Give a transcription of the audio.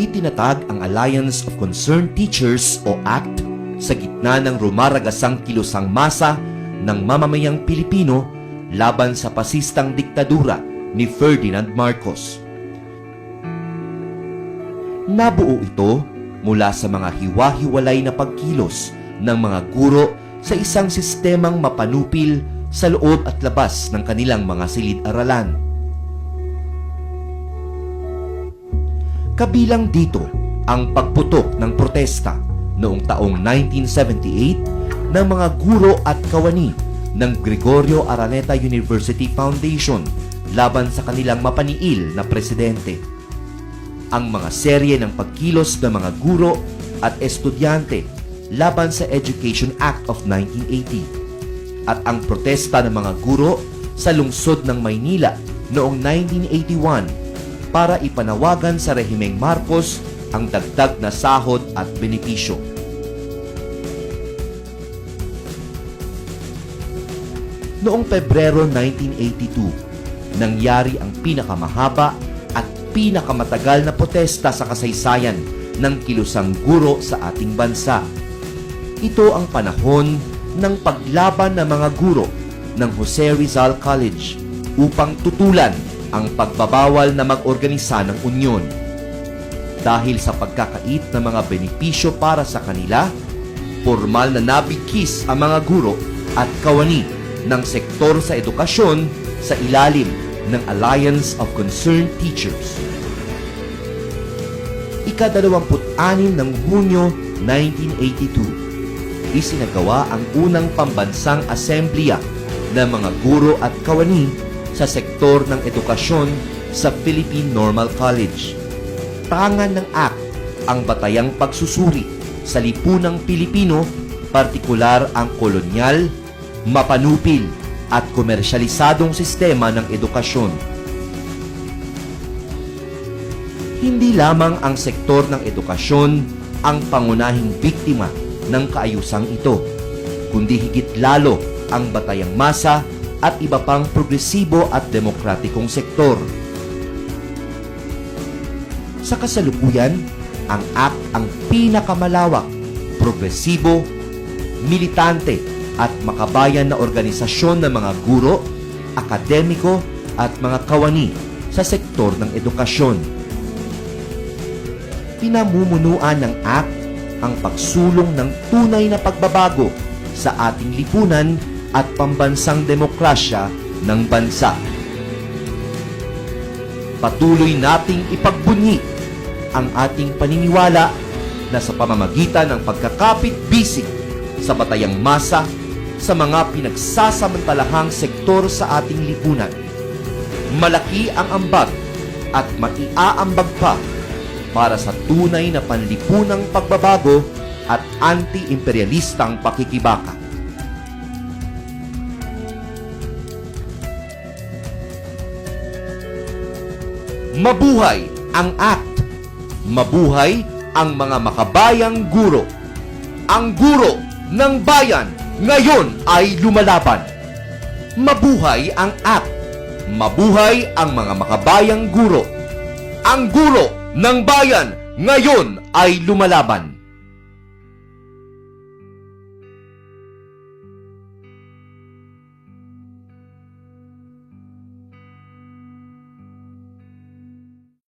Itinatag ang Alliance of Concerned Teachers o ACT sa gitna ng rumaragasang kilusang masa ng mamamayang Pilipino laban sa pasistang diktadura ni Ferdinand Marcos. Nabuo ito mula sa mga hiwa-hiwalay na pagkilos ng mga guro sa isang sistemang mapanupil sa loob at labas ng kanilang mga silid-aralan. Kabilang dito ang pagputok ng protesta noong taong 1978 ng mga guro at kawani ng Gregorio Araneta University Foundation laban sa kanilang mapaniil na presidente. Ang mga serye ng pagkilos ng mga guro at estudyante laban sa Education Act of 1980 at ang protesta ng mga guro sa lungsod ng Maynila noong 1981 para ipanawagan sa rehimeng Marcos ang dagdag na sahod at benepisyo. Noong Pebrero 1982, nangyari ang pinakamahaba at pinakamatagal na protesta sa kasaysayan ng kilusang guro sa ating bansa. Ito ang panahon ng paglaban ng mga guro ng Jose Rizal College upang tutulan ang pagbabawal na mag-organisa ng unyon. Dahil sa pagkakait ng mga benepisyo para sa kanila, formal na nabigkis ang mga guro at kawani ng sektor sa edukasyon sa ilalim ng Alliance of Concerned Teachers. Ika-26 ng Hunyo 1982, isinagawa ang unang pambansang asembleya ng mga guro at kawani sa sektor ng edukasyon sa Philippine Normal College. Tangan ng ACT ang batayang pagsusuri sa lipunang Pilipino, partikular ang kolonyal, mapanupil at komersyalisadong sistema ng edukasyon. Hindi lamang ang sektor ng edukasyon ang pangunahing biktima ng kaayusang ito, kundi higit lalo ang batayang masa at iba pang progresibo at demokratikong sektor. Sa kasalukuyan, ang ACT ang pinakamalawak, progresibo, militante at makabayan na organisasyon ng mga guro, akademiko at mga kawani sa sektor ng edukasyon. Pinamumunuan ng ACT ang pagsulong ng tunay na pagbabago sa ating lipunan at pambansang demokrasya ng bansa. Patuloy nating ipagbunyi ang ating paniniwala na sa pamamagitan ng pagkakapit-bisig sa batayang masa sa mga pinagsasamantalahang sektor sa ating lipunan, malaki ang ambag at maiaambag pa para sa tunay na panlipunang pagbabago at anti-imperialistang pakikibaka. Mabuhay ang ACT! Mabuhay ang mga makabayang guro! Ang guro ng bayan ngayon ay lumalaban! Mabuhay ang ACT! Mabuhay ang mga makabayang guro! Ang guro ng bayan ngayon ay lumalaban!